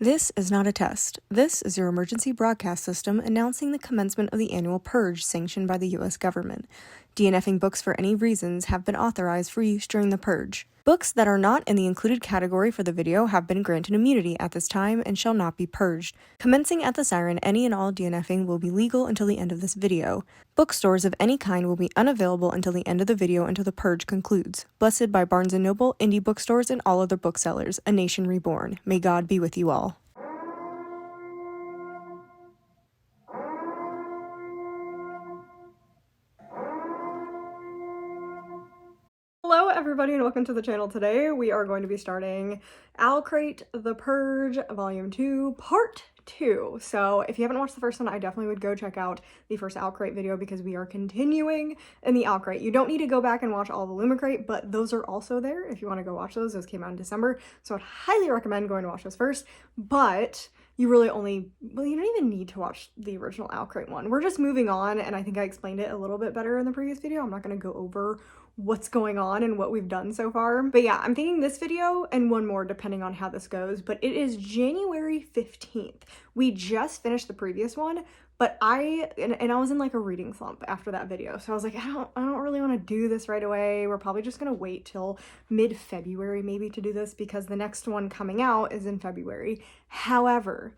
This is not a test. This is your emergency broadcast system announcing the commencement of the annual PURGE sanctioned by the U.S. government. DNFing books for any reasons have been authorized for use during the PURGE. Books that are not in the included category for the video have been granted immunity at this time and shall not be purged. Commencing at the siren, any and all DNFing will be legal until the end of this video. Bookstores of any kind will be unavailable until the end of the video until the PURGE concludes. Blessed by Barnes & Noble, indie bookstores, and all other booksellers, a nation reborn. May God be with you all. Hello everybody and welcome to the channel. Today we are going to be starting Owlcrate The Purge Volume 2 Part 2. So if you haven't watched the first one, I definitely would go check out the first Owlcrate video because we are continuing in the Owlcrate. You don't need to go back and watch all the Lumicrate, but those are also there if you want to go watch those. Those came out in December, so I'd highly recommend going to watch those first. But you really only, well, you don't even need to watch the original Owlcrate one. We're just moving on, and I think I explained it a little bit better in the previous video. I'm not going to go over what's going on and what we've done so far. But yeah, I'm thinking this video and one more depending on how this goes, but it is January 15th. We just finished the previous one, but I was in like a reading slump after that video. So I was like, I don't really want to do this right away. We're probably just going to wait till mid-February maybe to do this because the next one coming out is in February. However,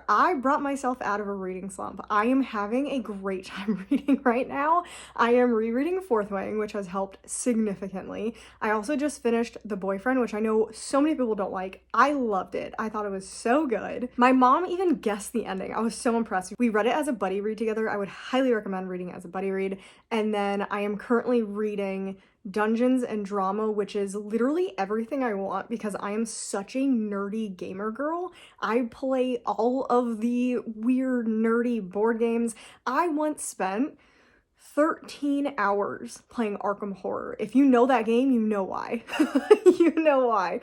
I brought myself out of a reading slump. I am having a great time reading right now. I am rereading Fourth Wing, which has helped significantly. I also just finished The Boyfriend, which I know so many people don't like. I loved it. I thought it was so good. My mom even guessed the ending. I was so impressed. We read it as a buddy read together. I would highly recommend reading it as a buddy read. And then I am currently reading Dungeons and Drama, which is literally everything I want because I am such a nerdy gamer girl. I play all of the weird nerdy board games. I once spent 13 hours playing Arkham Horror. If you know that game, you know why. You know why.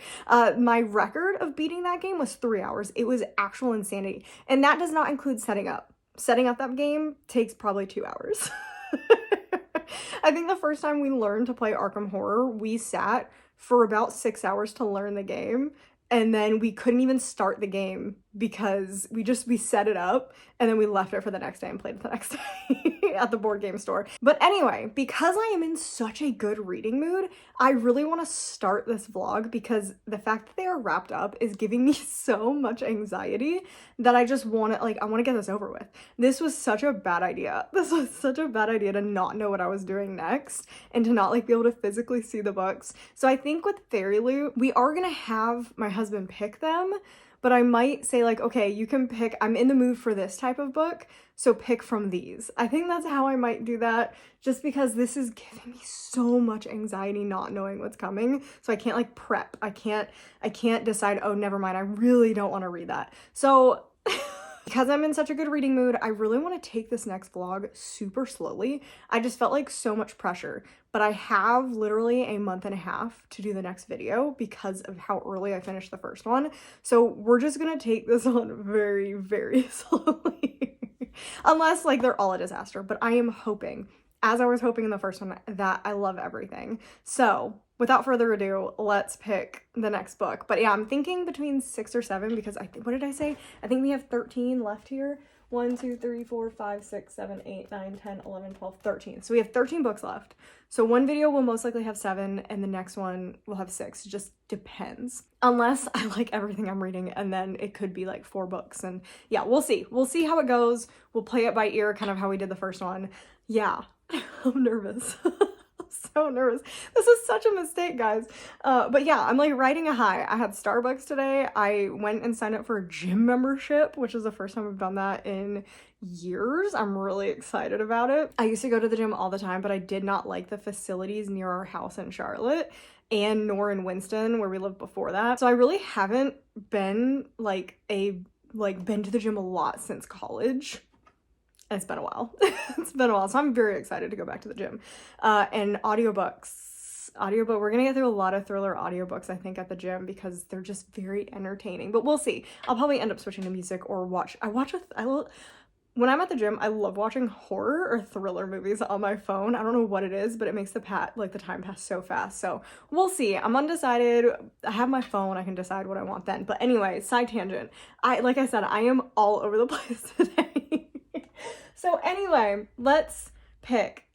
My record of beating that game was 3 hours. It was actual insanity. And that does not include setting up. Setting up that game takes probably 2 hours. I think the first time we learned to play Arkham Horror, we sat for about 6 hours to learn the game, and then we couldn't even start the game because we set it up and then we left it for the next day and played it the next day at the board game store. But anyway, because I am in such a good reading mood, I really want to start this vlog because the fact that they are wrapped up is giving me so much anxiety that I just want to, I want to get this over with. This was such a bad idea. This was such a bad idea to not know what I was doing next and to not be able to physically see the books. So I think with Fairy Loot, we are going to have my husband pick them. But I might say okay, you can pick, I'm in the mood for this type of book, so pick from these. I think that's how I might do that, just because this is giving me so much anxiety not knowing what's coming. So I can't prep. I can't decide, oh, never mind, I really don't want to read that. So because I'm in such a good reading mood, I really want to take this next vlog super slowly. I just felt so much pressure, but I have literally a month and a half to do the next video because of how early I finished the first one. So we're just gonna take this on very, very slowly. Unless they're all a disaster, but I am hoping, as I was hoping in the first one, that I love everything. So without further ado, let's pick the next book. But yeah, I'm thinking between 6 or 7 because what did I say? I think we have 13 left here. 1, 2, 3, 4, 5, 6, 7, 8, 9, 10, 11, 12, 13. So we have 13 books left. So one video will most likely have 7 and the next one will have 6. It just depends. Unless I like everything I'm reading, and then it could be 4 books. And yeah, we'll see. We'll see how it goes. We'll play it by ear, kind of how we did the first one. Yeah, I'm nervous. So nervous. This is such a mistake, guys. But yeah, I'm riding a high. I had Starbucks today. I went and signed up for a gym membership, which is the first time I've done that in years. I'm really excited about it. I used to go to the gym all the time, but I did not like the facilities near our house in Charlotte and nor in Winston where we lived before that. So I really haven't been been to the gym a lot since college. It's been a while. It's been a while. So I'm very excited to go back to the gym. And audiobooks. We're going to get through a lot of thriller audiobooks, I think, at the gym because they're just very entertaining. But we'll see. I'll probably end up switching to music or watch. when I'm at the gym, I love watching horror or thriller movies on my phone. I don't know what it is, but it makes the time pass so fast. So we'll see. I'm undecided. I have my phone. I can decide what I want then. But anyway, side tangent. Like I said, I am all over the place today. So anyway, let's pick.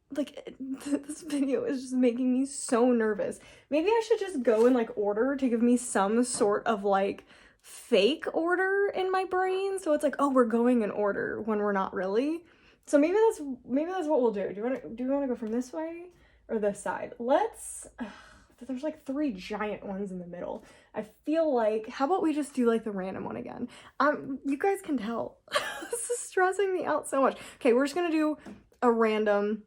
This video is just making me so nervous. Maybe I should just go in like order to give me some sort of like fake order in my brain, so it's like, oh, we're going in order when we're not really. So maybe that's what we'll do. Do we want to go from this way or this side? There's like 3 giant ones in the middle. I feel like, how about we just do like the random one again? You guys can tell. This is stressing me out so much. Okay, we're just gonna do a random,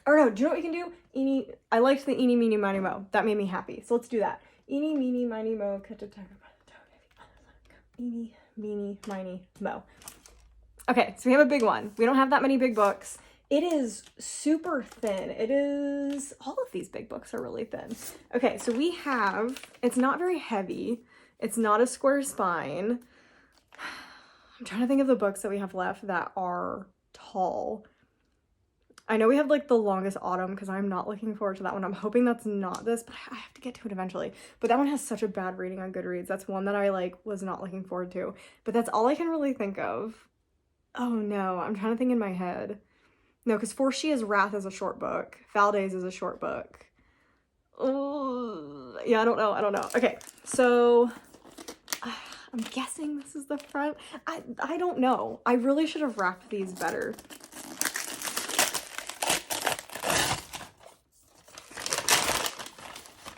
or no, do you know what we can do? I liked the eeny, meeny, miny, mo. That made me happy. So let's do that. Eeny, meeny, miny, mo, catch a tiger by the toe. Eeny, meeny, miny, mo. Okay, so we have a big one. We don't have that many big books. It is super thin. All of these big books are really thin. Okay, so it's not very heavy. It's not a square spine. I'm trying to think of the books that we have left that are tall. I know we have like the Longest Autumn because I'm not looking forward to that one. I'm hoping that's not this, but I have to get to it eventually. But that one has such a bad rating on Goodreads. That's one that I like was not looking forward to. But that's all I can really think of. Oh no, I'm trying to think in my head. No, because For She Is Wrath is a short book. Days is a short book. Yeah, I don't know. Okay, so I'm guessing this is the front. I don't know. I really should have wrapped these better.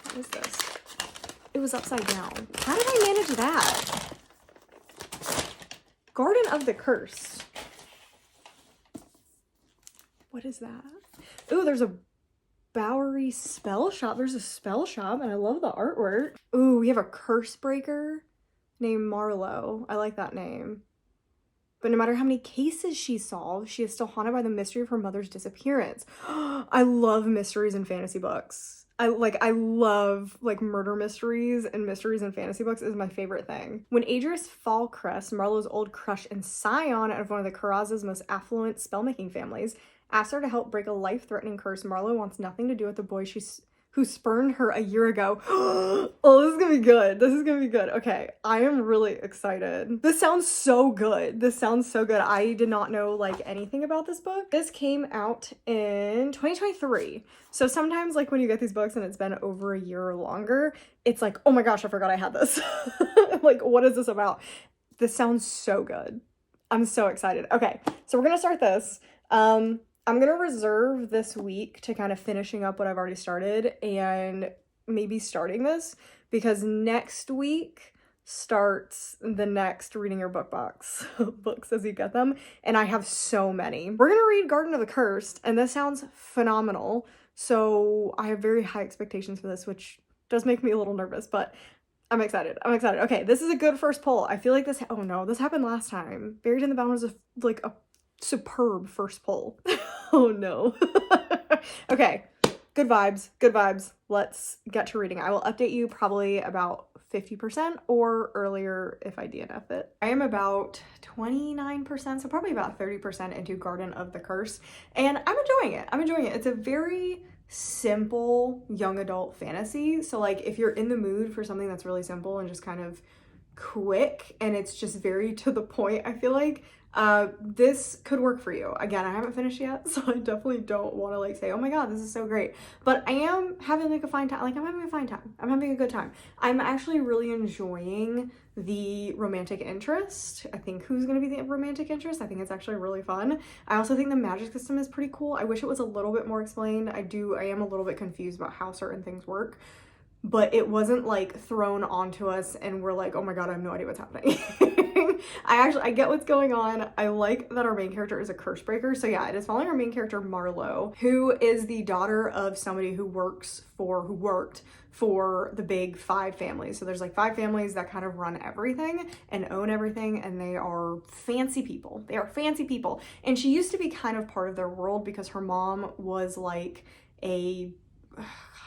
What is this? It was upside down. How did I manage that? Garden of the Cursed. What is that? Ooh, there's a Bowery spell shop. There's a spell shop and I love the artwork. Ooh, we have a curse breaker named Marlowe. I like that name. But no matter how many cases she solves, she is still haunted by the mystery of her mother's disappearance. I love mysteries in fantasy books. I love like murder mysteries, and mysteries in fantasy books is my favorite thing. When Adris Fallcrest, Marlowe's old crush and scion of one of the Karaz's most affluent spellmaking families, asks her to help break a life-threatening curse, Marlowe wants nothing to do with the boy who spurned her a year ago. Oh, this is gonna be good. This is gonna be good. Okay, I am really excited. This sounds so good. I did not know like anything about this book. This came out in 2023. So sometimes like when you get these books and it's been over a year or longer, it's like, oh my gosh, I forgot I had this. Like, what is this about? This sounds so good. I'm so excited. Okay, so we're gonna start this. I'm going to reserve this week to kind of finishing up what I've already started and maybe starting this, because next week starts the next Reading Your Book Box books as you get them, and I have so many. We're going to read Garden of the Cursed, and this sounds phenomenal, so I have very high expectations for this, which does make me a little nervous, but I'm excited. Okay, this is a good first pull. I feel like this happened last time. Buried in the Bound was a superb first pull. Oh no. Okay, good vibes. Let's get to reading. I will update you probably about 50% or earlier if I DNF it. I am about 29%, so probably about 30% into Garden of the Curse, and I'm enjoying it. It's a very simple young adult fantasy, so like if you're in the mood for something that's really simple and just kind of quick and it's just very to the point, I feel like this could work for you. Again, I haven't finished yet, so I definitely don't want to like say, oh my god, this is so great, but I am having like a fine time. I'm having a good time. I'm actually really enjoying the romantic interest. I think who's going to be the romantic interest. I think it's actually really fun. I also think the magic system is pretty cool. I wish it was a little bit more explained. I am a little bit confused about how certain things work, but it wasn't like thrown onto us and we're like, oh my god, I have no idea what's happening. I get what's going on. I like that our main character is a curse breaker. So yeah, it is following our main character Marlowe, who is the daughter of somebody who worked for the big 5 families. So there's like 5 families that kind of run everything and own everything, and they are fancy people. And she used to be kind of part of their world because her mom was like a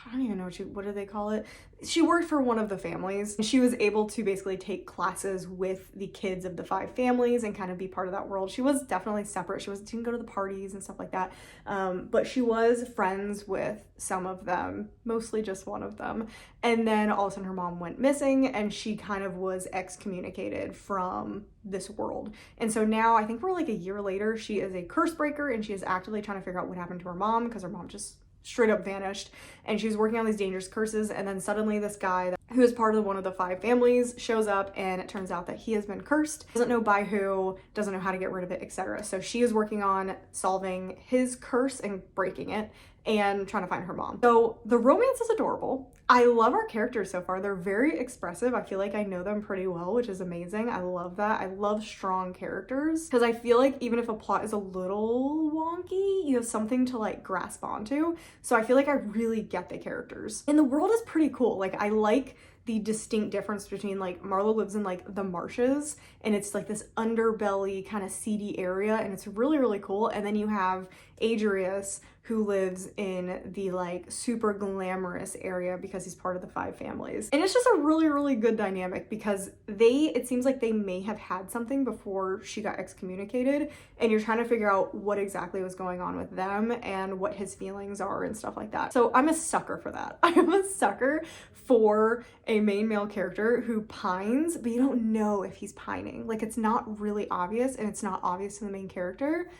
I don't even know what do they call it? She worked for one of the families. She was able to basically take classes with the kids of the 5 families and kind of be part of that world. She was definitely separate. She didn't go to the parties and stuff like that. But she was friends with some of them, mostly just one of them. And then all of a sudden her mom went missing and she kind of was excommunicated from this world. And so now I think we're like a year later, she is a curse breaker and she is actively trying to figure out what happened to her mom because her mom just straight up vanished, and she was working on these dangerous curses, and then suddenly this guy who is part of one of the 5 families shows up, and it turns out that he has been cursed, doesn't know by who, doesn't know how to get rid of it, etc. So she is working on solving his curse and breaking it and trying to find her mom. So the romance is adorable. I love our characters so far. They're very expressive. I feel like I know them pretty well, which is amazing. I love that. I love strong characters because I feel like even if a plot is a little wonky, you have something to like grasp onto. So I feel like I really get the characters. And the world is pretty cool. Like I like the distinct difference between like Marlo lives in like the marshes and it's like this underbelly kind of seedy area and it's really, really cool. And then you have Adrius who lives in the like super glamorous area because he's part of the 5 families. And it's just a really, really good dynamic because it seems like they may have had something before she got excommunicated and you're trying to figure out what exactly was going on with them and what his feelings are and stuff like that. So I'm a sucker for that. I'm a sucker for a main male character who pines, but you don't know if he's pining. Like it's not really obvious and it's not obvious to the main character.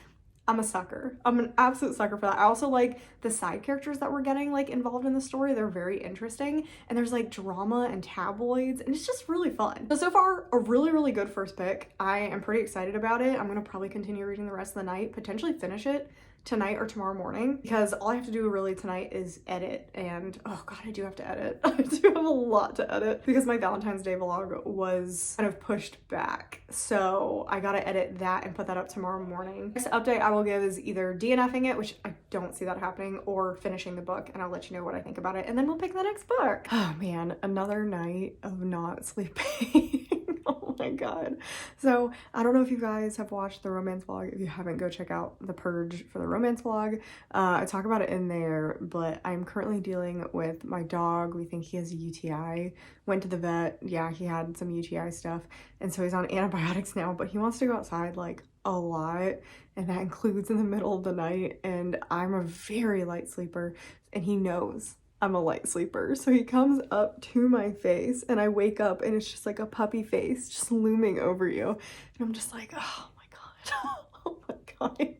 I'm a sucker. I'm an absolute sucker for that. I also like the side characters that we're getting like involved in the story. They're very interesting and there's like drama and tabloids and it's just really fun. So far a really, really good first pick. I am pretty excited about it. I'm gonna probably continue reading the rest of the night, potentially finish it tonight or tomorrow morning because all I have to do really tonight is edit, and oh god, I do have to edit. I do have a lot to edit because my Valentine's Day vlog was kind of pushed back, so I gotta edit that and put that up tomorrow morning. Next update I will give is either DNFing it, which I don't see that happening, or finishing the book, and I'll let you know what I think about it, and then we'll pick the next book. Oh man, another night of not sleeping. Oh my god. So I don't know if you guys have watched the romance vlog. If you haven't, go check out the Purge for the romance vlog. I talk about it in there, but I'm currently dealing with my dog. We think he has a UTI. Went to the vet. Yeah, he had some UTI stuff, and so he's on antibiotics now, but he wants to go outside like a lot, and that includes in the middle of the night, and I'm a very light sleeper and he knows I'm a light sleeper. So he comes up to my face and I wake up and it's just like a puppy face just looming over you. And I'm just like, oh my god. Oh my god.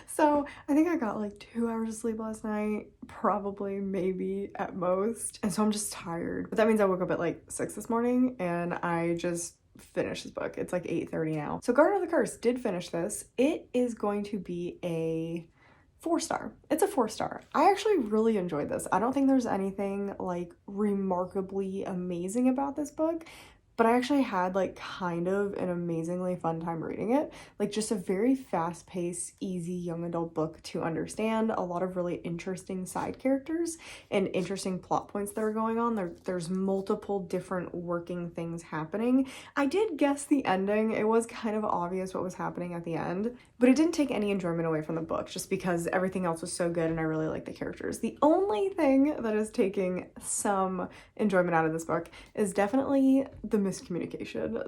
So I think I got like 2 hours of sleep last night, probably, maybe at most. And so I'm just tired. But that means I woke up at like 6 this morning and I just finished this book. It's like 8:30 now. So Garden of the Curse did finish this. It is going to be a 4-star. It's a 4-star. I actually really enjoyed this. I don't think there's anything like remarkably amazing about this book, but I actually had like kind of an amazingly fun time reading it. Like just a very fast-paced, easy young adult book to understand. A lot of really interesting side characters and interesting plot points that are going on. There's multiple different working things happening. I did guess the ending. It was kind of obvious what was happening at the end, but it didn't take any enjoyment away from the book just because everything else was so good and I really like the characters. The only thing that is taking some enjoyment out of this book is definitely the miscommunication.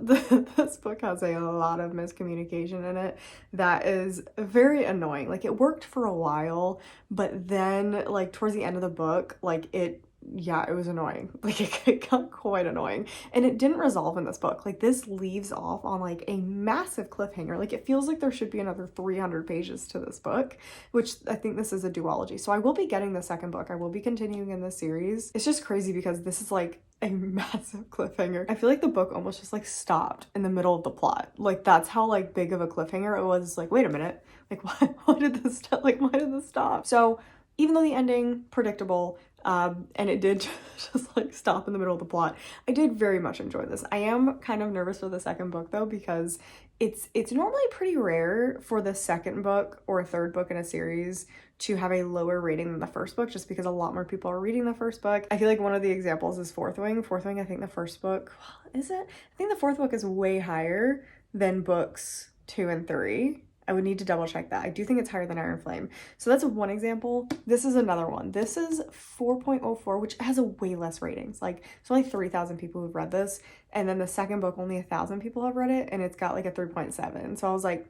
This book has a lot of miscommunication in it that is very annoying. Like it worked for a while, but then like towards the end of the book, like it was annoying. Like it got quite annoying and it didn't resolve in this book. Like this leaves off on like a massive cliffhanger. Like it feels like there should be another 300 pages to this book, which I think this is a duology. So I will be getting the second book. I will be continuing in this series. It's just crazy because this is like a massive cliffhanger. I feel like the book almost just like stopped in the middle of the plot. Like that's how like big of a cliffhanger it was. Like, wait a minute, like why did this stop? Like why did this stop? So even though the ending predictable, and it did just like stop in the middle of the plot, I did very much enjoy this. I am kind of nervous for the second book though, because it's normally pretty rare for the second book or third book in a series to have a lower rating than the first book, just because a lot more people are reading the first book. I feel like one of the examples is Fourth Wing. Fourth Wing, I think the first book, is it? I think the fourth book is way higher than books 2 and 3. I would need to double check that. I do think it's higher than Iron Flame. So that's one example. This is another one. This is 4.04, which has a way less ratings. Like, there's only 3,000 people who've read this. And then the second book, only 1,000 people have read it. And it's got like a 3.7. So I was like,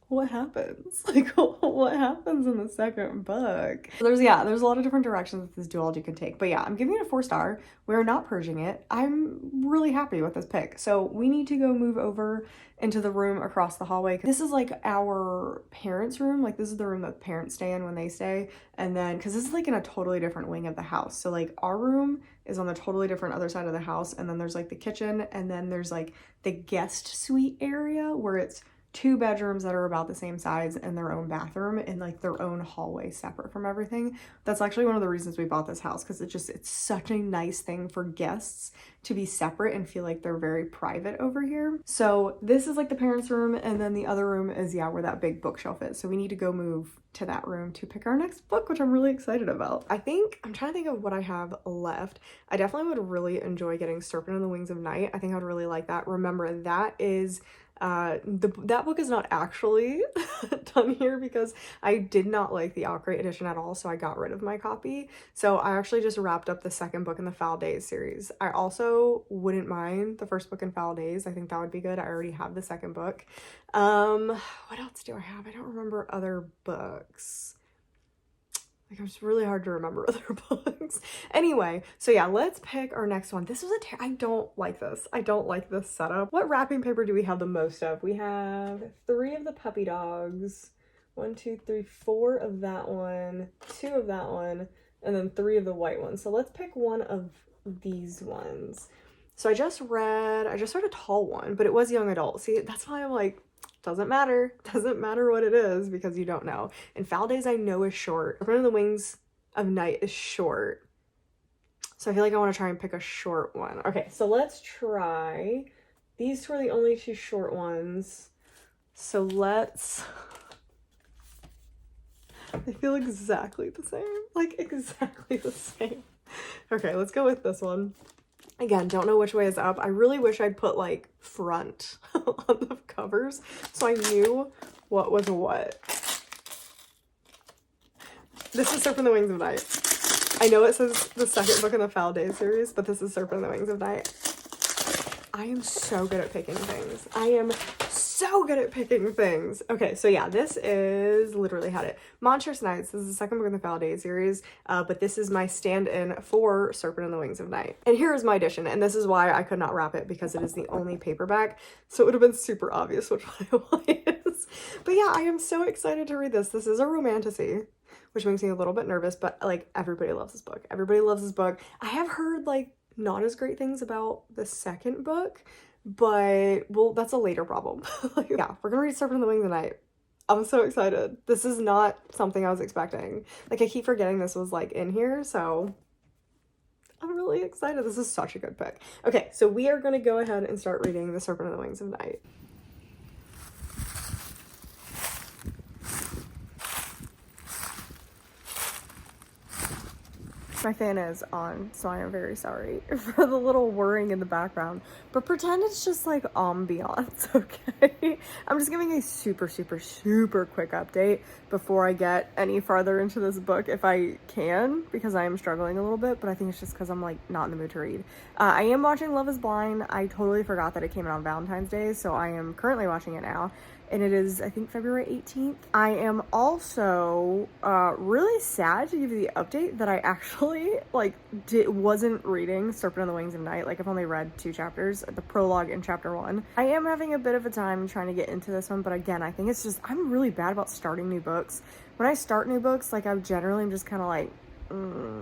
what happens? Like, what happens in the second book? There's a lot of different directions that this duology could take. But yeah, I'm giving it a 4-star. We're not purging it. I'm really happy with this pick. So we need to go move over into the room across the hallway. This is like our parents' room. Like, this is the room that parents stay in when they stay. And then, because this is like in a totally different wing of the house. So like our room is on the totally different other side of the house. And then there's like the kitchen. And then there's like the guest suite area where it's 2 bedrooms that are about the same size and their own bathroom and like their own hallway separate from everything. That's actually one of the reasons we bought this house, because it's such a nice thing for guests to be separate and feel like they're very private over here. So this is like the parents' room, and then the other room is, yeah, where that big bookshelf is. So we need to go move to that room to pick our next book, which I'm really excited about. I'm trying to think of what I have left. I definitely would really enjoy getting Serpent in the Wings of Night. I think I would really like that. Remember, that is that book is not actually done here because I did not like the Owlcrate edition at all, so I got rid of my copy. So I actually just wrapped up the second book in the Foul Days series. I also wouldn't mind the first book in Foul Days. I think that would be good. I already have the second book. What else do I have? I don't remember other books. Like, it's really hard to remember other books. Anyway, so yeah, let's pick our next one. This was I don't like this. I don't like this setup. What wrapping paper do we have the most of? We have 3 of the puppy dogs. 1, 2, 3, 4 of that one, 2 of that one, and then 3 of the white ones. So let's pick one of these ones. So I just read a tall one, but it was young adult. See, that's why I'm like, doesn't matter what it is, because you don't know. And Foul Days I know is short. Serpent in the Wings of Night is short. So I feel like I want to try and pick a short one. Okay, so let's try. These 2 are the only 2 short ones. So let's... They feel exactly the same. Like, exactly the same. Okay, let's go with this one. Again, don't know which way is up. I really wish I'd put like front on the covers so I knew what was what. This is Serpent in the Wings of Night. I know it says the second book in the Foul Days series, but this is Serpent in the Wings of Night. I am so good at picking things. Okay, so yeah, this is literally had it. Monstrous Nights. This is the second book in the Foul Days series, but this is my stand-in for Serpent in the Wings of Night. And here is my edition, and this is why I could not wrap it, because it is the only paperback, so it would have been super obvious which one it is. But yeah, I am so excited to read this. This is a romantasy, which makes me a little bit nervous, but like, everybody loves this book. Everybody loves this book. I have heard like not as great things about the second book, but well, that's a later problem. Like, yeah, we're gonna read Serpent in the Wings of Night. I'm so excited. This is not something I was expecting. Like, I keep forgetting this was like in here, so I'm really excited. This is such a good pick. Okay, so we are gonna go ahead and start reading The Serpent in the Wings of Night. My fan is on, so I am very sorry for the little whirring in the background, but pretend it's just like ambiance, okay? I'm just giving a super quick update before I get any farther into this book, if I can, because I am struggling a little bit, but I think it's just because I'm like not in the mood to read. I am watching Love is Blind. I totally forgot that it came out on Valentine's Day, so I am currently watching it now. And it is, I think, February 18th. I am also really sad to give you the update that I actually, like, wasn't reading Serpent in the Wings of Night. Like, I've only read 2 chapters, the prologue and chapter 1. I am having a bit of a time trying to get into this one, but again, I think it's just, I'm really bad about starting new books. When I start new books, like, I generally am just kind of like,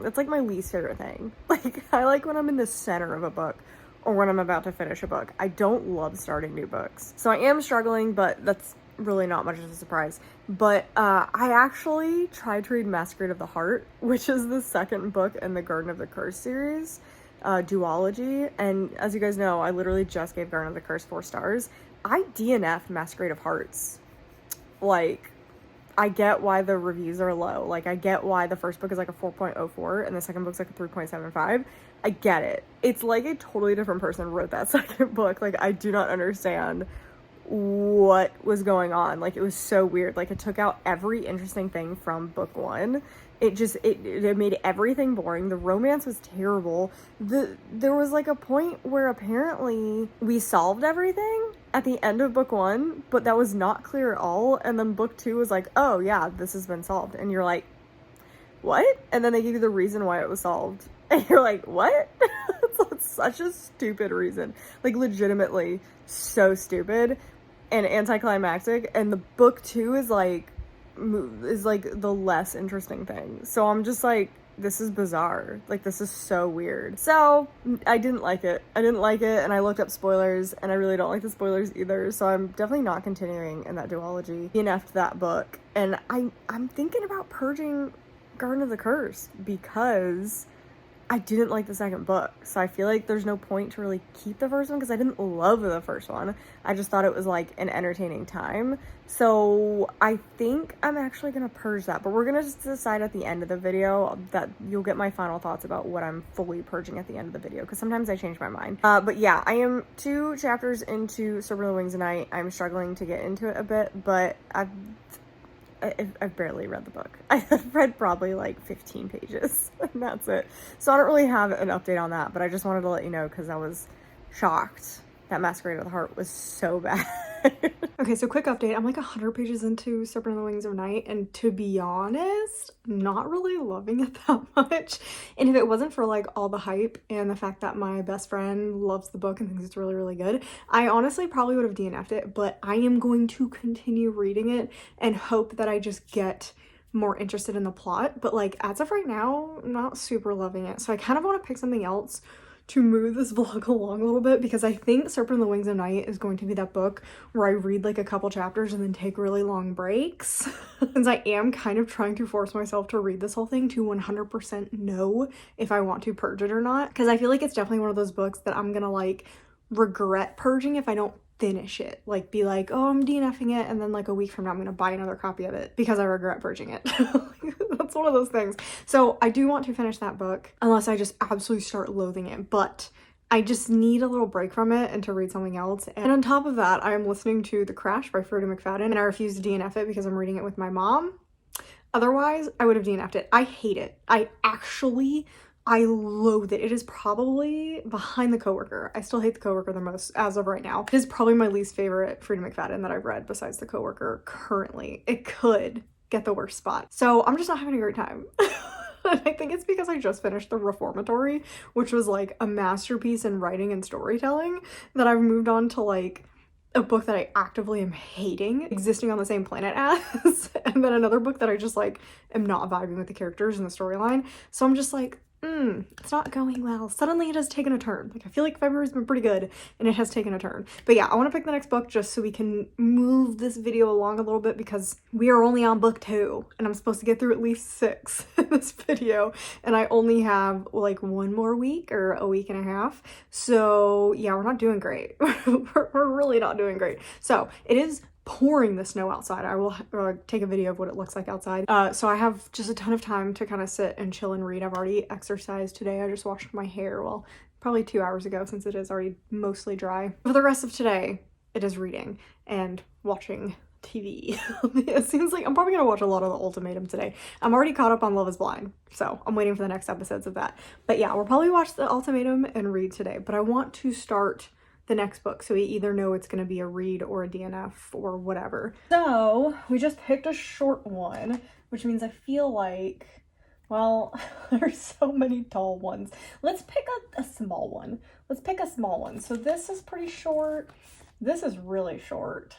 it's like my least favorite thing. Like, I like when I'm in the center of a book, or when I'm about to finish a book. I don't love starting new books. So I am struggling, but that's really not much of a surprise. But I actually tried to read Masquerade of the Heart, which is the second book in the Garden of the Curse series, duology. And as you guys know, I literally just gave Garden of the Curse 4 stars. I DNF'd Masquerade of Hearts. Like, I get why the reviews are low. Like, I get why the first book is like a 4.04 and the second book's like a 3.75. I get it. It's like a totally different person wrote that second book. Like, I do not understand what was going on. Like, it was so weird. Like, it took out every interesting thing from book one. It made everything boring. The romance was terrible. There was like a point where apparently we solved everything at the end of book one, but that was not clear at all. And then book two was like, oh yeah, this has been solved. And you're like, what? And then they give you the reason why it was solved. And you're like, what? It's such a stupid reason. Like, legitimately so stupid and anticlimactic. And the book two is like the less interesting thing. So I'm just like, this is bizarre. Like, this is so weird. So I didn't like it. And I looked up spoilers, and I really don't like the spoilers either. So I'm definitely not continuing in that duology. DNF'd that book. And I'm thinking about purging Garden of the Curse because I didn't like the second book. So I feel like there's no point to really keep the first one because I didn't love the first one. I just thought it was like an entertaining time. So I think I'm actually going to purge that. But we're going to just decide at the end of the video that you'll get my final thoughts about what I'm fully purging at the end of the video. Because sometimes I change my mind. But yeah, I am 2 chapters into Serpent on the Wings of Night. I'm struggling to get into it a bit. But I've barely read the book. I've read probably like 15 pages and that's it. So I don't really have an update on that, but I just wanted to let you know because I was shocked that Masquerade of the Heart was so bad. Okay, so quick update. I'm like 100 pages into Serpent on the Wings of Night, and to be honest, not really loving it that much. And if it wasn't for like all the hype and the fact that my best friend loves the book and thinks it's really, really good, I honestly probably would have DNF'd it, but I am going to continue reading it and hope that I just get more interested in the plot. But like, as of right now, I'm not super loving it. So I kind of want to pick something else to move this vlog along a little bit, because I think Serpent on the Wings of Night is going to be that book where I read like a couple chapters and then take really long breaks. Since I am kind of trying to force myself to read this whole thing to 100% know if I want to purge it or not, because I feel like it's definitely one of those books that I'm gonna like regret purging if I don't finish it. Like, be like, oh, I'm DNFing it, and then like a week from now I'm gonna buy another copy of it because I regret purging it. That's one of those things. So I do want to finish that book unless I just absolutely start loathing it, but I just need a little break from it and to read something else. And on top of that, I am listening to The Crash by Freida McFadden, and I refuse to DNF it because I'm reading it with my mom. Otherwise, I would have DNF'd it. I hate it. I loathe it. It is probably behind The Coworker. I still hate The Coworker the most as of right now. It is probably my least favorite Freida McFadden that I've read besides The Coworker currently. It could get the worst spot. So I'm just not having a great time. And I think it's because I just finished The Reformatory, which was like a masterpiece in writing and storytelling, that I've moved on to like a book that I actively am hating existing on the same planet as, and then another book that I just like am not vibing with the characters and the storyline. So I'm just like, it's not going well. Suddenly it has taken a turn. Like, I feel like February's been pretty good and it has taken a turn. But yeah, I want to pick the next book just so we can move this video along a little bit, because we are only on book 2 and I'm supposed to get through at least 6 in this video, and I only have like 1 more week or a week and a half. So yeah, we're not doing great. We're really not doing great. So it is pouring the snow outside. I will take a video of what it looks like outside. So I have just a ton of time to kind of sit and chill and read. I've already exercised today. I just washed my hair, well, probably 2 hours ago, since it is already mostly dry. For the rest of today, it is reading and watching TV. It seems like I'm probably gonna watch a lot of The Ultimatum today. I'm already caught up on Love is Blind, so I'm waiting for the next episodes of that. But yeah, we'll probably watch The Ultimatum and read today, but I want to start the next book so we either know it's going to be a read or a DNF or whatever. So we just picked a short one, which means I feel like, well, there's so many tall ones. Let's pick a small one. Let's pick a small one. So this is pretty short. This is really short.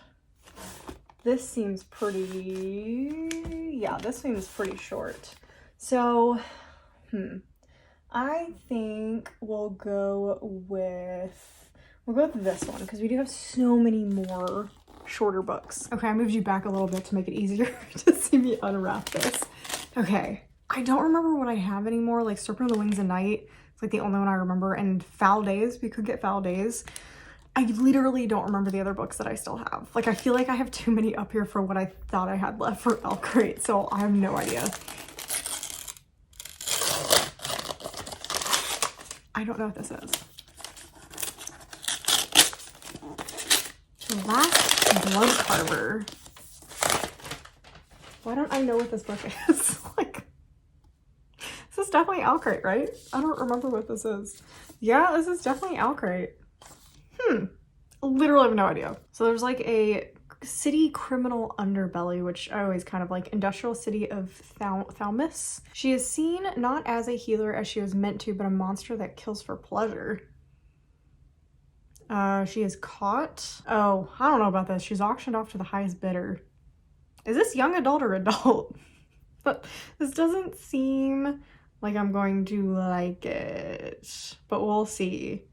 This seems pretty, yeah, this seems pretty short. So, I think we'll go with this one, because we do have so many more shorter books. Okay, I moved you back a little bit to make it easier to see me unwrap this. Okay, I don't remember what I have anymore. Like Serpent on the Wings of Night, it's like the only one I remember, and Foul Days, we could get Foul Days. I literally don't remember the other books that I still have. Like, I feel like I have too many up here for what I thought I had left for Owlcrate, so I have no idea. I don't know what this is. Last Blood Carver. Why don't I know what this book is? Like, this is definitely Owlcrate, right? I don't remember what this is. Yeah, this is definitely Owlcrate. Literally have no idea. So there's like a city criminal underbelly, which I always kind of like. Industrial city of Thaumas. She is seen not as a healer as she was meant to, but a monster that kills for pleasure. She is caught. Oh, I don't know about this. She's auctioned off to the highest bidder. Is this young adult or adult? But this doesn't seem like I'm going to like it, but we'll see.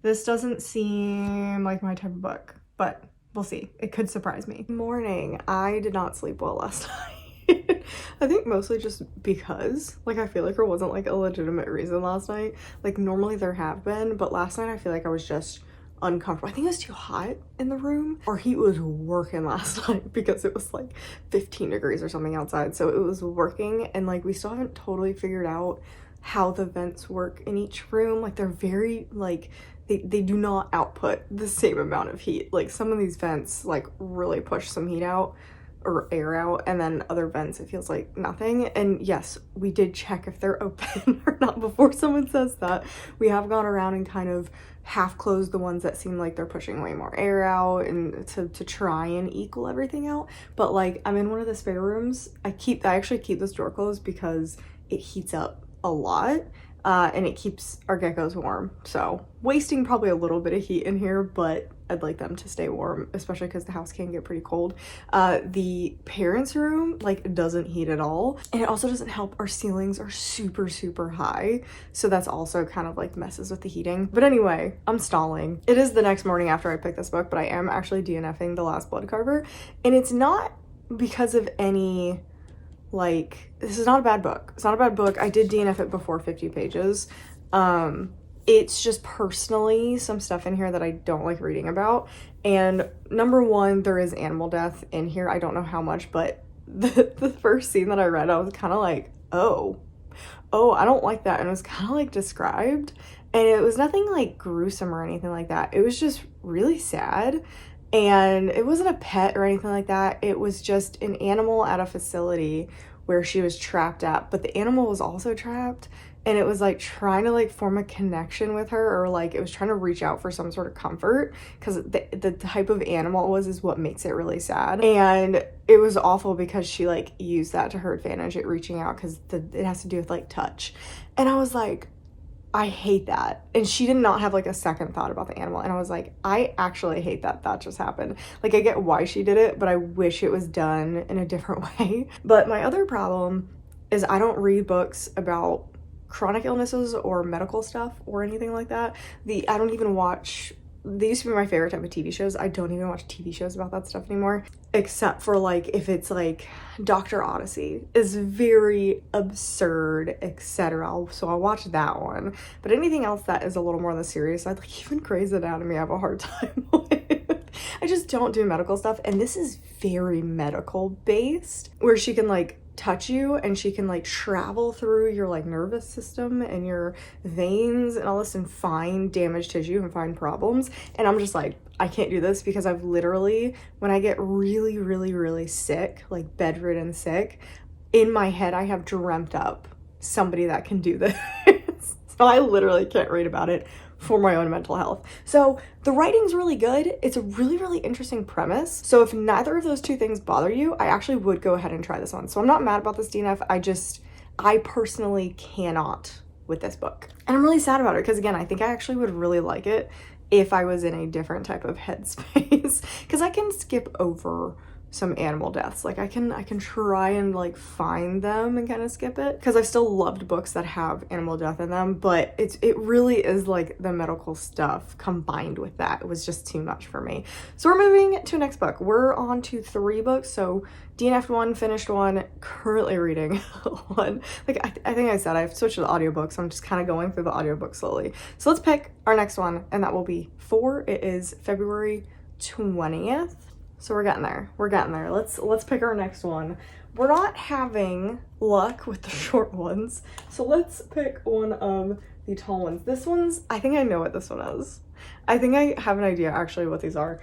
This doesn't seem like my type of book, but we'll see. It could surprise me. Morning. I did not sleep well last night. I think mostly just because, like, I feel like there wasn't like a legitimate reason last night. Like, normally there have been, but last night I feel like I was just uncomfortable. I think it was too hot in the room. Our heat was working last night because it was like 15 degrees or something outside. So it was working, and like we still haven't totally figured out how the vents work in each room. Like, they're very like they do not output the same amount of heat. Like, some of these vents like really push some heat out or air out, and then other vents it feels like nothing. And yes, we did check if they're open or not before someone says that. We have gone around and kind of half closed the ones that seem like they're pushing way more air out, and to try and equal everything out. But like, I'm in one of the spare rooms. I actually keep this door closed because it heats up a lot. And it keeps our geckos warm. So wasting probably a little bit of heat in here, but I'd like them to stay warm, especially because the house can get pretty cold. The parents' room like doesn't heat at all. And it also doesn't help. Our ceilings are super, super high. So that's also kind of like messes with the heating. But anyway, I'm stalling. It is the next morning after I picked this book, but I am actually DNFing The Last Blood Carver. And it's not because of any, like, this is not a bad book. It's not a bad book. I did DNF it before 50 pages. It's just personally some stuff in here that I don't like reading about. And number one, there is animal death in here. I don't know how much, but the first scene that I read, I was kind of like, oh, I don't like that. And it was kind of like described. And it was nothing like gruesome or anything like that. It was just really sad. And it wasn't a pet or anything like that. It was just an animal at a facility where she was trapped at, but the animal was also trapped, and it was like trying to like form a connection with her, or like it was trying to reach out for some sort of comfort, because the type of animal it was is what makes it really sad. And it was awful because she like used that to her advantage at reaching out, because it has to do with like touch. And I was like, I hate that. And she did not have like a second thought about the animal. And I was like, I actually hate that just happened. Like, I get why she did it, but I wish it was done in a different way. But my other problem is I don't read books about chronic illnesses or medical stuff or anything like that. I don't even watch, they used to be my favorite type of TV shows. I don't even watch TV shows about that stuff anymore, except for like if it's like Dr. Odyssey is very absurd, etc. So I'll watch that one. But anything else that is a little more on the serious side, like even Grey's Anatomy, I have a hard time with. I just don't do medical stuff. And this is very medical based, where she can like touch you and she can like travel through your like nervous system and your veins and all this and find damaged tissue and find problems. And I'm just like, I can't do this, because I've literally, when I get really, really, really sick, like bedridden sick, in my head I have dreamt up somebody that can do this. So I literally can't read about it for my own mental health. So the writing's really good. It's a really, really interesting premise. So if neither of those two things bother you, I actually would go ahead and try this one. So I'm not mad about this DNF. I personally cannot with this book. And I'm really sad about it, because again, I think I actually would really like it if I was in a different type of headspace, because I can skip over some animal deaths. Like I can try and like find them and kind of skip it, because I've still loved books that have animal death in them, but it really is like the medical stuff combined with that. It was just too much for me. So we're moving to the next book. We're on to 3 books. So DNF'd one, finished one, currently reading one. Like I think I said I've switched to the audiobook, so I'm just kind of going through the audiobook slowly. So let's pick our next one, and that will be 4. It is February 20th. So we're getting there. Let's pick our next one. We're not having luck with the short ones, so let's pick one of the tall ones. This one's, I think I know what this one is. I think I have an idea actually what these are.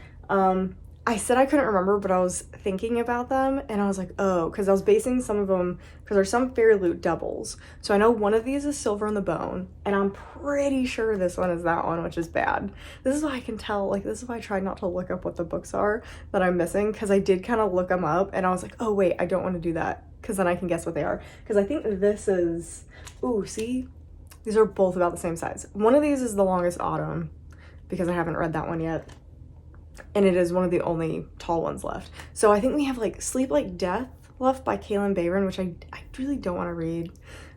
I said I couldn't remember, but I was thinking about them and I was like, oh, because I was basing some of them, because there's some Fairy Loot doubles. So I know one of these is Silver in the Bone, and I'm pretty sure this one is that one, which is bad. This is why I can tell, like, this is why I tried not to look up what the books are that I'm missing, because I did kind of look them up and I was like, oh wait, I don't want to do that, because then I can guess what they are. Because I think this is, ooh, see? These are both about the same size. One of these is The Longest Autumn, because I haven't read that one yet. And it is one of the only tall ones left. So I think we have like Sleep Like Death left by Caitlin Bayron, which I really don't want to read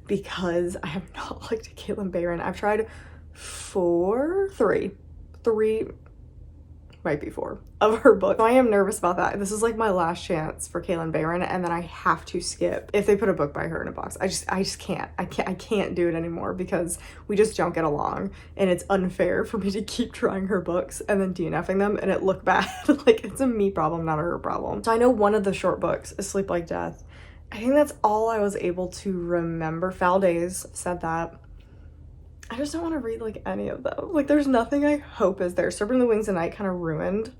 because I have not liked Caitlin Bayron. I've tried three, might be 4 of her books. So I am nervous about that. This is like my last chance for Caitlin Bayron, and then I have to skip if they put a book by her in a box. I just can't. I can't do it anymore because we just don't get along, and it's unfair for me to keep trying her books and then DNFing them and it look bad. Like, it's a me problem, not a her problem. So I know one of the short books is Sleep Like Death. I think that's all I was able to remember. Foul Days said that. I just don't want to read like any of them. Like, there's nothing I hope is there. Serpent in the Wings of Night kind of ruined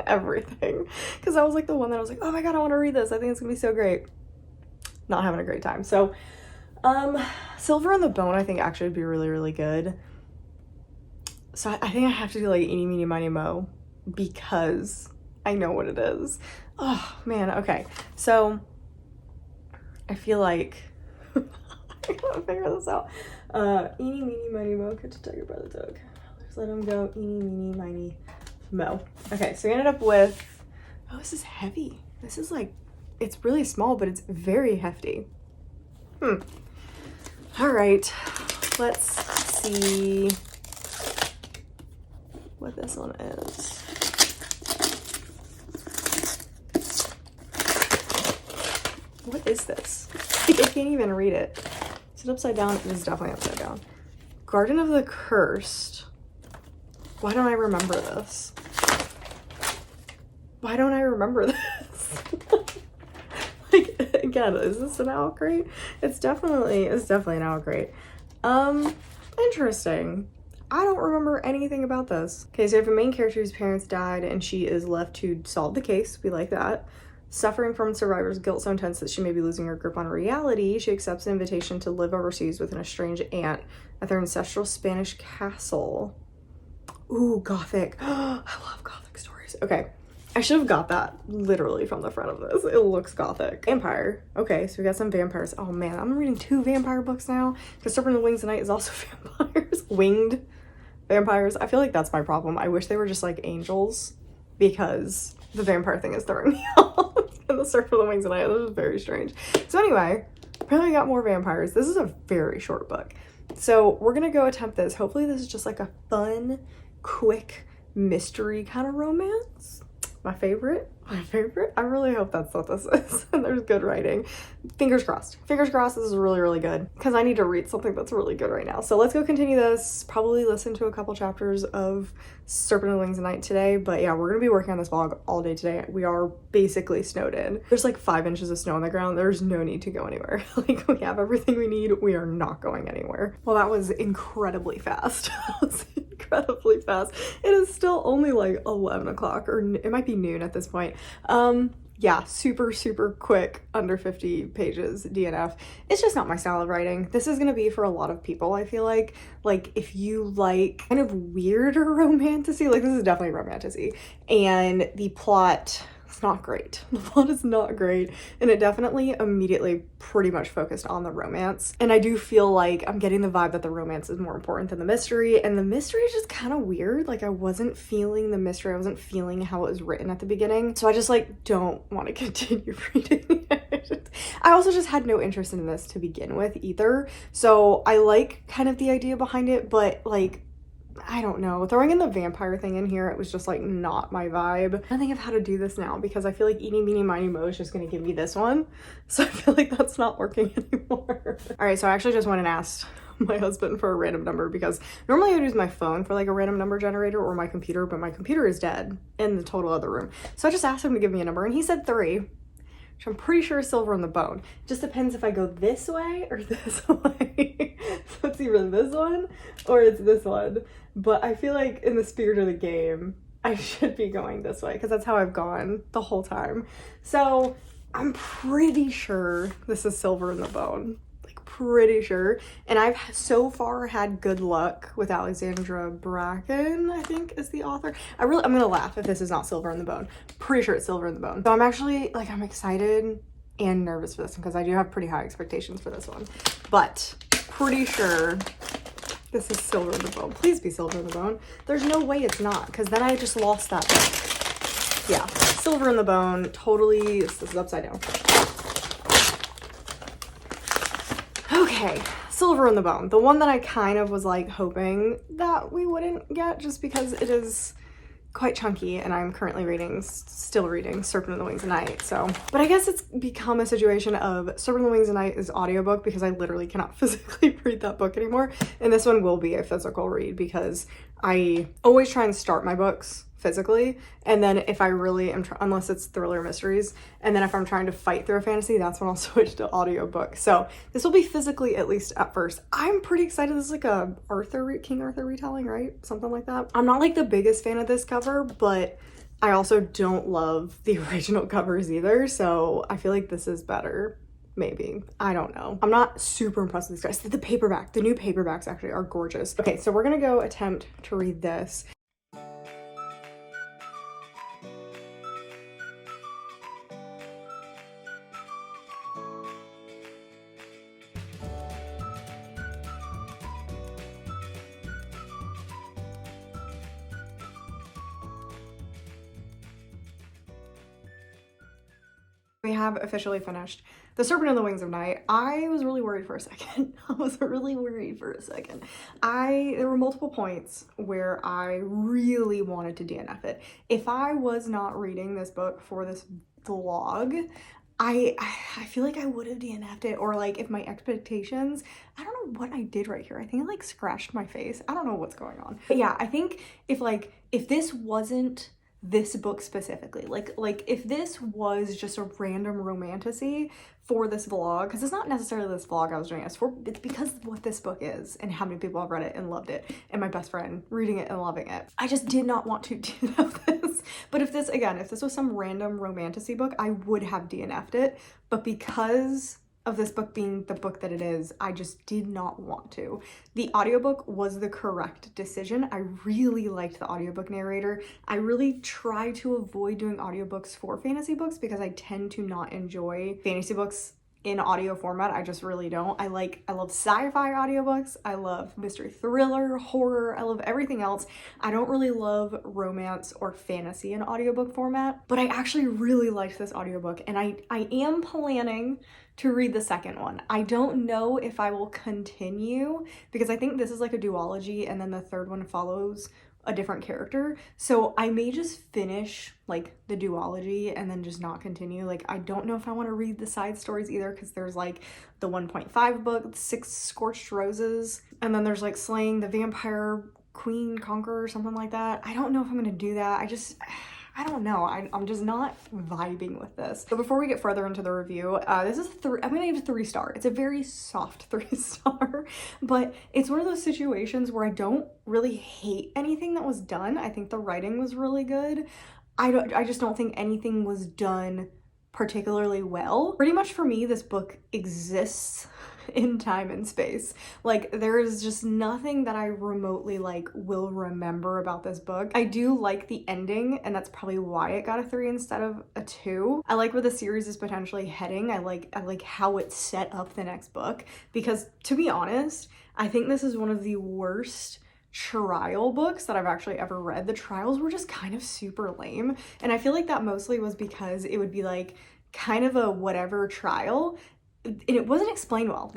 everything, because I was like the one that I was like, oh my god, I want to read this, I think it's gonna be so great. Not having a great time. So Silver in the Bone I think actually would be really, really good. So I think I have to do like Eeny Meeny Miny Mo because I know what it is. Oh man, okay, so I feel like I gotta figure this out. Eeny Meeny Miny Mo, catch a tiger by the dog. Just let him go. Eeny Meeny Miny Mo. Okay, so we ended up with, oh, this is heavy. This is like, it's really small, but it's very hefty. All right, let's see what this one is. What is this? I can't even read it. Is it upside down? It is definitely upside down. Garden of the Cursed. Why don't I remember this? Why don't I remember this? Like, again, is this an Owlcrate? It's definitely an Owlcrate. Interesting. I don't remember anything about this. Okay, so you have a main character whose parents died and she is left to solve the case. We like that. Suffering from survivor's guilt so intense that she may be losing her grip on reality, she accepts an invitation to live overseas with an estranged aunt at their ancestral Spanish castle. Ooh, gothic. I love gothic stories. Okay, I should have got that literally from the front of this. It looks gothic. Vampire. Okay, so we got some vampires. Oh man, I'm reading 2 vampire books now because Serpent in the Wings of Night is also vampires. Winged vampires. I feel like that's my problem. I wish they were just like angels, because the vampire thing is throwing me off. And the Serpent in the Wings of Night, this is very strange. So anyway, apparently we got more vampires. This is a very short book. So we're gonna go attempt this. Hopefully this is just like a fun, quick mystery kind of romance. My favorite. I really hope that's what this is. And there's good writing. Fingers crossed. Fingers crossed this is really, really good, because I need to read something that's really good right now. So let's go continue this. Probably listen to a couple chapters of Serpent in the Wings of Night today. But yeah, we're gonna be working on this vlog all day today. We are basically snowed in. There's like 5 inches of snow on the ground. There's no need to go anywhere. Like, we have everything we need. We are not going anywhere. Well, that was incredibly fast. Incredibly fast. It is still only like 11 o'clock, or it might be noon at this point. Yeah, super quick, under 50 pages DNF. It's just not my style of writing. This is gonna be for a lot of people, I feel like if you like kind of weirder romantasy, like, this is definitely romantasy, and the plot, it's not great. The plot is not great, and it definitely immediately pretty much focused on the romance. And I do feel like I'm getting the vibe that the romance is more important than the mystery, and the mystery is just kind of weird. Like, I wasn't feeling the mystery. I wasn't feeling how it was written at the beginning. So I just like don't want to continue reading it. I also just had no interest in this to begin with either. So I like kind of the idea behind it, but like, I don't know, throwing in the vampire thing in here, it was just like not my vibe. I think of how to do this now, because I feel like Eeny Meeny Miny Mo is just gonna give me this one, so I feel like that's not working anymore. All right, so I actually just went and asked my husband for a random number, because normally I would use my phone for like a random number generator, or my computer, but my computer is dead in the total other room. So I just asked him to give me a number, and he said 3, which I'm pretty sure is Silver in the Bone. It just depends if I go this way or this way. So it's either this one or it's this one. But I feel like in the spirit of the game, I should be going this way because that's how I've gone the whole time. So I'm pretty sure this is Silver in the Bone. Like, pretty sure. And I've so far had good luck with Alexandra Bracken, I think is the author. I'm gonna laugh if this is not Silver in the Bone. Pretty sure it's Silver in the Bone. So I'm actually, like, I'm excited and nervous for this one because I do have pretty high expectations for this one. But pretty sure this is Silver in the Bone. Please be Silver in the Bone. There's no way it's not, because then I just lost that book. Yeah, Silver in the Bone. Totally. This is upside down. Okay, Silver in the Bone. The one that I kind of was like hoping that we wouldn't get just because it is quite chunky, and I'm currently still reading Serpent in the Wings of Night. So, but I guess it's become a situation of Serpent in the Wings of Night is audiobook because I literally cannot physically read that book anymore. And this one will be a physical read because I always try and start my books physically, and then if I really am unless it's thriller mysteries, and then if I'm trying to fight through a fantasy, that's when I'll switch to audiobook. So this will be physically, at least at first. I'm pretty excited. This is like a King Arthur retelling, right? Something like that. I'm not like the biggest fan of this cover, but I also don't love the original covers either, so I feel like this is better. Maybe. I don't know. I'm not super impressed with these guys. The new paperbacks actually are gorgeous. Okay, so we're gonna go attempt to read this. We have officially finished The Serpent in the Wings of Night. I was really worried for a second. There were multiple points where I really wanted to DNF it. If I was not reading this book for this vlog, I feel like I would have DNF'd it, or like if my expectations, I don't know what I did right here. I think I like scratched my face. I don't know what's going on. But yeah, I think if this wasn't this book specifically, like if this was just a random romantasy for this vlog, because it's not necessarily this vlog I was doing, it's because of what this book is and how many people have read it and loved it, and my best friend reading it and loving it. I just did not want to DNF this. But if this was some random romantasy book, I would have DNF'd it. But because of this book being the book that it is, I just did not want to. The audiobook was the correct decision. I really liked the audiobook narrator. I really try to avoid doing audiobooks for fantasy books because I tend to not enjoy fantasy books in audio format. I just really don't. I love sci-fi audiobooks. I love mystery thriller, horror. I love everything else. I don't really love romance or fantasy in audiobook format, but I actually really liked this audiobook, and I am planning to read the second one. I don't know if I will continue because I think this is like a duology, and then the third one follows a different character. So I may just finish like the duology and then just not continue. Like, I don't know if I want to read the side stories either, because there's like the 1.5 book, 6 Scorched Roses, and then there's like Slaying the Vampire Queen Conqueror or something like that. I don't know if I'm gonna do that. I don't know. I'm just not vibing with this. So before we get further into the review, this is I'm gonna give it a 3-star. It's a very soft 3-star, but it's one of those situations where I don't really hate anything that was done. I think the writing was really good. I just don't think anything was done particularly well. Pretty much for me, this book exists in time and space. Like, there is just nothing that I remotely like will remember about this book. I do like the ending, and that's probably why it got a 3 instead of a 2. I like where the series is potentially heading. I like how it set up the next book, because to be honest, I think this is one of the worst trial books that I've actually ever read. The trials were just kind of super lame, and I feel like that mostly was because it would be like kind of a whatever trial, and it wasn't explained well.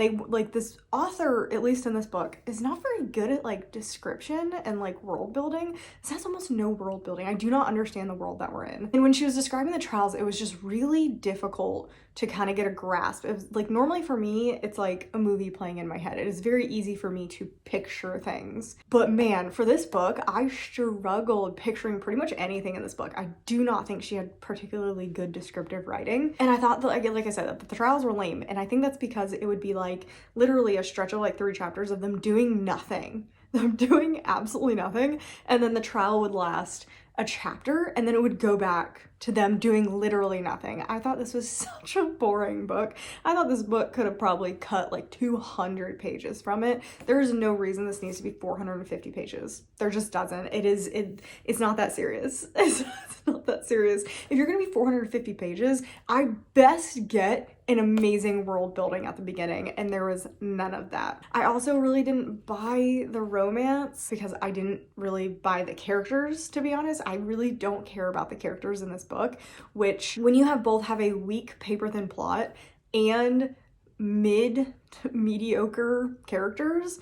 This author, at least in this book, is not very good at like description and like world building. This has almost no world building. I do not understand the world that we're in. And when she was describing the trials, it was just really difficult to kind of get a grasp. It was like, normally for me, it's like a movie playing in my head. It is very easy for me to picture things. But man, for this book, I struggled picturing pretty much anything in this book. I do not think she had particularly good descriptive writing. And I thought that, like I said, that the trials were lame. And I think that's because it would be like literally a stretch of like 3 chapters of them doing nothing. them doing absolutely nothing, and then the trial would last a chapter, and then it would go back to them doing literally nothing. I thought this was such a boring book. I thought this book could have probably cut like 200 pages from it. There is no reason this needs to be 450 pages. There just doesn't. It's not that serious. It's not that serious. If you're gonna be 450 pages, I best get an amazing world building at the beginning, and there was none of that. I also really didn't buy the romance because I didn't really buy the characters, to be honest. I really don't care about the characters in this book, which when you both have a weak paper thin plot and mid to mediocre characters,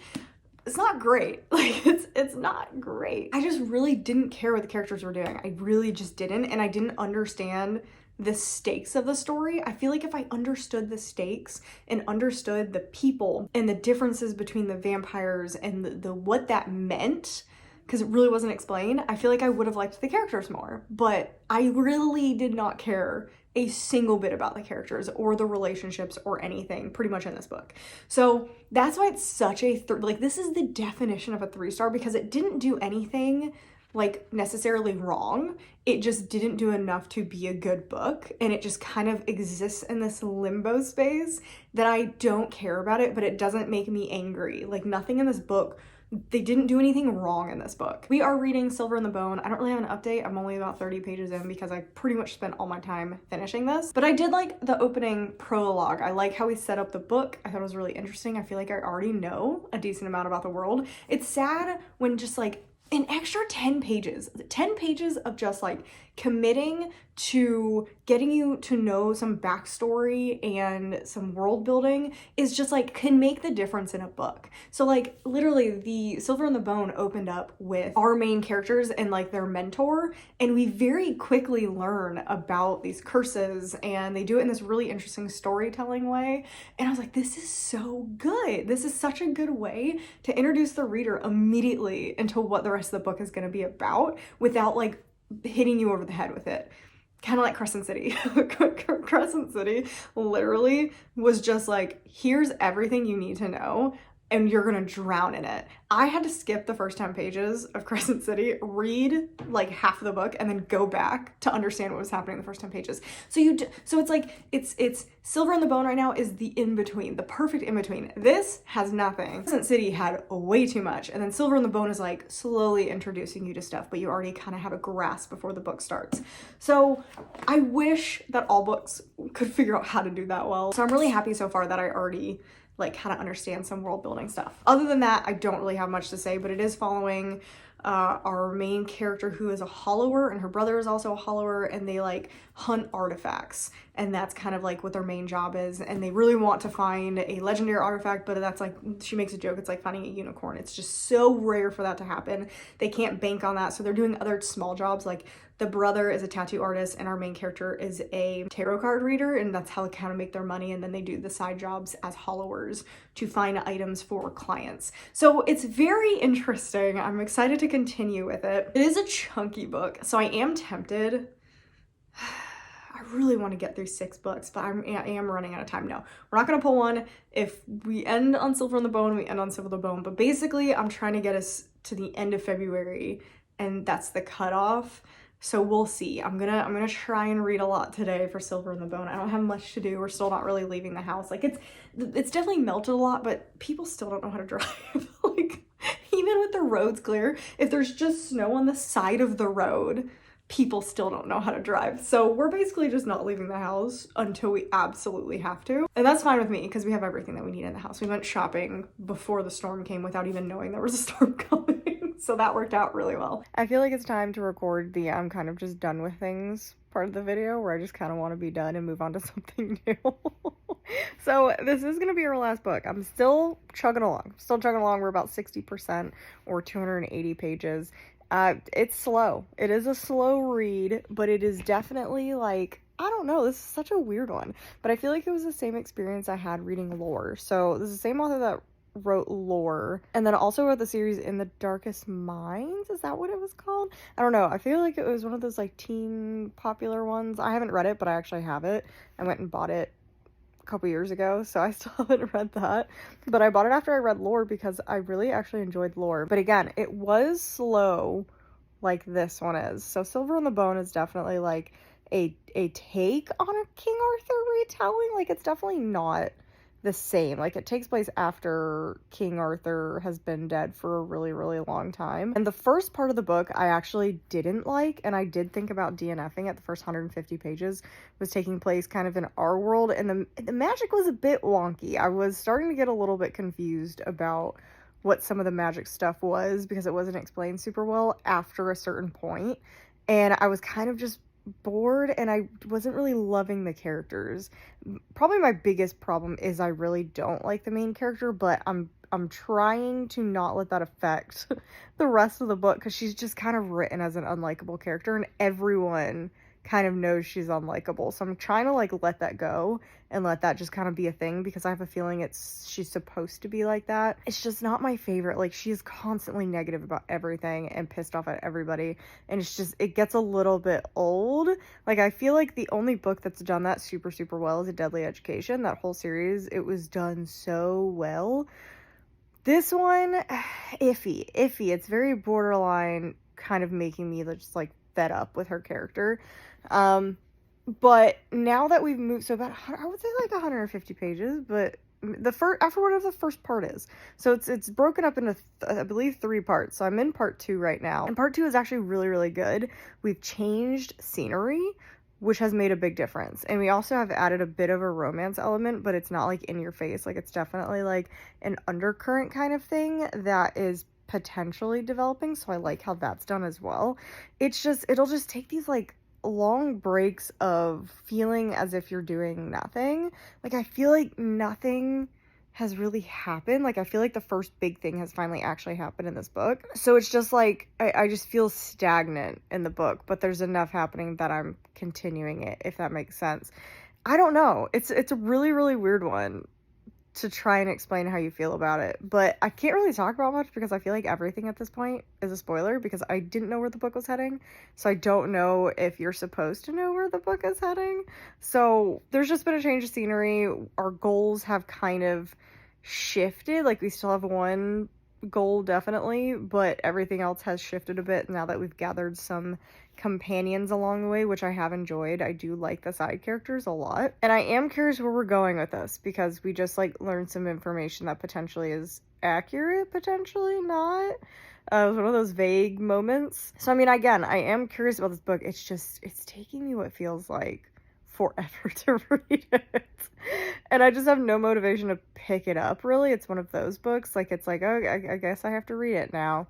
it's not great. Like, it's not great. I just really didn't care what the characters were doing. I really just didn't, and I didn't understand the stakes of the story. I feel like if I understood the stakes and understood the people and the differences between the vampires and the what that meant, because it really wasn't explained, I feel like I would have liked the characters more. But I really did not care a single bit about the characters or the relationships or anything pretty much in this book. So that's why it's such a, like, this is the definition of a 3-star, because it didn't do anything like necessarily wrong. It just didn't do enough to be a good book, and it just kind of exists in this limbo space that I don't care about it, but it doesn't make me angry. Like, nothing in this book, they didn't do anything wrong in this book. We are reading Silver in the Bone. I don't really have an update. I'm only about 30 pages in because I pretty much spent all my time finishing this. But I did like the opening prologue. I like how he set up the book. I thought it was really interesting. I feel like I already know a decent amount about the world. It's sad when just like an extra 10 pages of just like committing to getting you to know some backstory and some world building is just like can make the difference in a book. So like literally the Silver in the Bone opened up with our main characters and like their mentor, and we very quickly learn about these curses, and they do it in this really interesting storytelling way. And I was like, this is so good. This is such a good way to introduce the reader immediately into what the rest of the book is going to be about without like hitting you over the head with it. Kind of like Crescent City. Crescent City literally was just like, here's everything you need to know, and you're gonna drown in it. I had to skip the first 10 pages of Crescent City, read like half of the book, and then go back to understand what was happening in the first 10 pages. So it's like, it's Silver in the Bone right now is the in-between, the perfect in-between. This has nothing. Crescent City had way too much, and then Silver in the Bone is like slowly introducing you to stuff, but you already kind of have a grasp before the book starts. So I wish that all books could figure out how to do that well. So I'm really happy so far that I already like kind of understand some world building stuff. Other than that, I don't really have much to say, but it is following our main character who is a hollower, and her brother is also a hollower, and they like hunt artifacts, and that's kind of like what their main job is. And they really want to find a legendary artifact, but that's like, she makes a joke, it's like finding a unicorn. It's just so rare for that to happen. They can't bank on that, so they're doing other small jobs. Like the brother is a tattoo artist, and our main character is a tarot card reader, and that's how they kind of make their money. And then they do the side jobs as hollowers to find items for clients. So it's very interesting. I'm excited to continue with it. It is a chunky book, so I am tempted. I really want to get through 6 books, but I am running out of time. No, we're not going to pull one. If we end on Silver in the Bone, we end on Silver in the Bone. But basically, I'm trying to get us to the end of February, and that's the cutoff. So we'll see. I'm gonna try and read a lot today for Silver in the Bone. I don't have much to do. We're still not really leaving the house. Like it's definitely melted a lot, but people still don't know how to drive. Like even with the roads clear, if there's just snow on the side of the road, people still don't know how to drive. So we're basically just not leaving the house until we absolutely have to. And that's fine with me because we have everything that we need in the house. We went shopping before the storm came without even knowing there was a storm coming. So that worked out really well. I feel like it's time to record the I'm kind of just done with things part of the video, where I just kind of want to be done and move on to something new. So this is going to be our last book. I'm still chugging along. We're about 60% or 280 pages. It's slow. It is a slow read, but it is definitely like, I don't know, this is such a weird one, but I feel like it was the same experience I had reading Lore. So this is the same author that wrote Lore, and then also wrote the series In the Darkest Minds. Is that what it was called? I don't know. I feel like it was one of those like teen popular ones. I haven't read it, but I actually have it. I went and bought it couple years ago, so I still haven't read that. But I bought it after I read Lore because I really actually enjoyed Lore. But again, it was slow like this one is. So Silver on the Bone is definitely like a take on a King Arthur retelling. Like, it's definitely not the same. Like, it takes place after King Arthur has been dead for a really, really long time. And the first part of the book I actually didn't like, and I did think about DNFing it. The first 150 pages was taking place kind of in our world, and the magic was a bit wonky. I was starting to get a little bit confused about what some of the magic stuff was because it wasn't explained super well after a certain point, and I was kind of just bored, and I wasn't really loving the characters. Probably my biggest problem is I really don't like the main character, but I'm trying to not let that affect the rest of the book, because she's just kind of written as an unlikable character, and everyone kind of knows she's unlikable. So I'm trying to like let that go and let that just kind of be a thing, because I have a feeling she's supposed to be like that. It's just not my favorite. Like, she is constantly negative about everything and pissed off at everybody, and it gets a little bit old. Like, I feel like the only book that's done that super, super well is A Deadly Education. That whole series, it was done so well. This one, iffy. It's very borderline, kind of making me just like fed up with her character. But now that we've moved, so about, I would say like 150 pages, but after whatever the first part is. So it's broken up into, I believe, 3 parts. So I'm in part 2 right now. And part 2 is actually really, really good. We've changed scenery, which has made a big difference. And we also have added a bit of a romance element, but it's not like in your face. Like, it's definitely like an undercurrent kind of thing that is potentially developing. So I like how that's done as well. It'll just take these like long breaks of feeling as if you're doing nothing. Like, I feel like nothing has really happened. Like, I feel like the first big thing has finally actually happened in this book. So it's just like, I just feel stagnant in the book, but there's enough happening that I'm continuing it, if that makes sense. I don't know. It's a really, really weird one to try and explain how you feel about it, but I can't really talk about much because I feel like everything at this point is a spoiler, because I didn't know where the book was heading, so I don't know if you're supposed to know where the book is heading. So there's just been a change of scenery. Our goals have kind of shifted. Like, we still have one goal definitely, but everything else has shifted a bit now that we've gathered some companions along the way, which I have enjoyed. I do like the side characters a lot, and I am curious where we're going with this, because we just like learned some information that potentially is accurate, potentially not. It was one of those vague moments. So I mean, again, I am curious about this book. It's taking me what feels like forever to read it, and I just have no motivation to pick it up, really. It's one of those books, like, it's like, oh, I guess I have to read it now.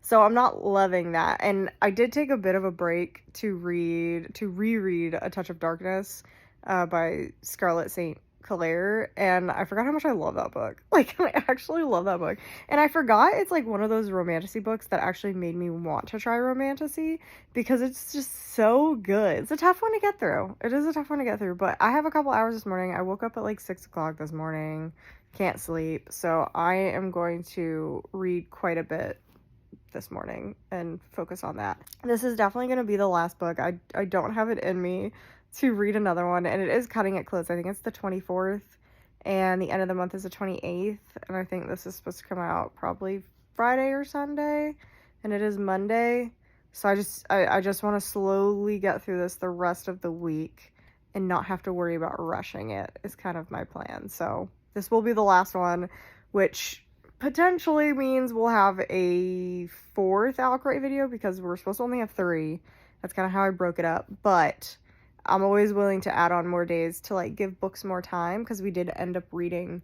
So I'm not loving that. And I did take a bit of a break to reread A Touch of Darkness by Scarlett St. Clair, and I forgot how much I love that book. Like, I actually love that book. And I forgot it's like one of those romantasy books that actually made me want to try romantasy, because it's just so good. It's a tough one to get through. It is a tough one to get through, but I have a couple hours this morning. I woke up at like 6 o'clock this morning, can't sleep, so I am going to read quite a bit this morning and focus on that. This is definitely going to be the last book. I don't have it in me to read another one, and it is cutting it close. I think it's the 24th, and the end of the month is the 28th, and I think this is supposed to come out probably Friday or Sunday, and it is Monday. So I just want to slowly get through this the rest of the week and not have to worry about rushing it, is kind of my plan. So this will be the last one, which potentially means we'll have a 4th Owlcrate video, because we're supposed to only have 3. That's kind of how I broke it up, but I'm always willing to add on more days to like give books more time, because we did end up reading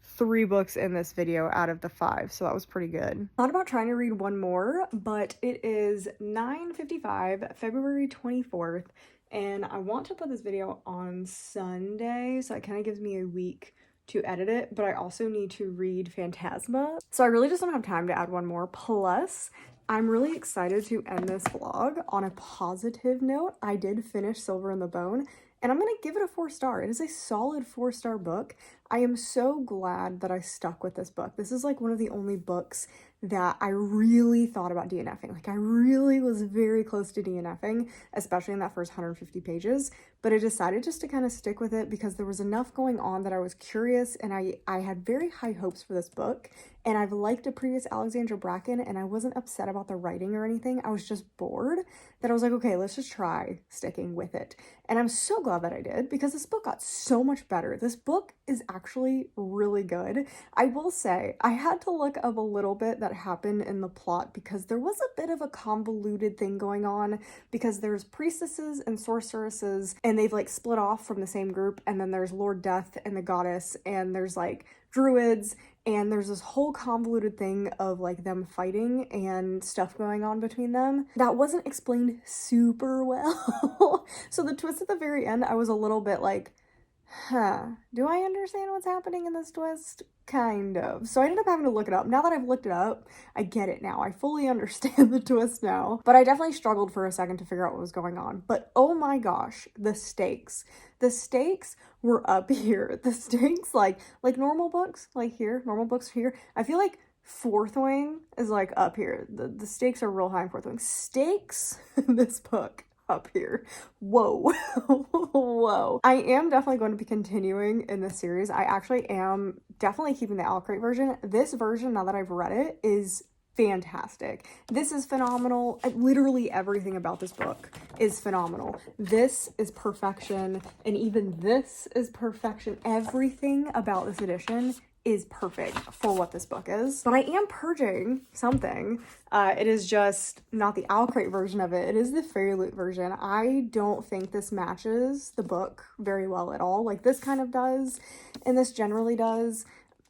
3 books in this video out of the 5, so that was pretty good. Thought about trying to read one more, but it is 9:55, February 24th, and I want to put this video on Sunday, so it kind of gives me a week to edit it, but I also need to read Phantasma, so I really just don't have time to add one more. Plus, I'm really excited to end this vlog on a positive note. I did finish Silver in the Bone, and I'm gonna give it a 4-star. It is a solid 4-star book. I am so glad that I stuck with this book. This is like one of the only books that I really thought about DNFing. Like, I really was very close to DNFing, especially in that first 150 pages, but I decided just to kind of stick with it because there was enough going on that I was curious, and I had very high hopes for this book, and I've liked a previous Alexandra Bracken, and I wasn't upset about the writing or anything. I was just bored that I was like, okay, let's just try sticking with it. And I'm so glad that I did, because this book got so much better. This book is actually really good. I will say, I had to look up a little bit that happened in the plot because there was a bit of a convoluted thing going on, because there's priestesses and sorceresses, and they've like split off from the same group, and then there's Lord Death and the goddess, and there's like druids, and there's this whole convoluted thing of like them fighting and stuff going on between them that wasn't explained super well. So the twist at the very end, I was a little bit like, do I understand what's happening in this twist? Kind of. So I ended up having to look it up. Now that I've looked it up, I get it now. I fully understand the twist now. But I definitely struggled for a second to figure out what was going on. But oh my gosh, the stakes. The stakes were up here. The stakes, like normal books, like here, normal books here. I feel like Fourth Wing is like up here. The stakes are real high in Fourth Wing. Stakes in this book up here. Whoa. Whoa. I am definitely going to be continuing in this series. I actually am definitely keeping the Owlcrate version. This version, now that I've read it, is fantastic. This is phenomenal. Literally everything about this book is phenomenal. This is perfection, and even this is perfection. Everything about this edition is perfect for what this book is. But I am purging something. It is just not the Owlcrate version of it. It is the Fairy Loot version. I don't think this matches the book very well at all. Like, this kind of does, and this generally does,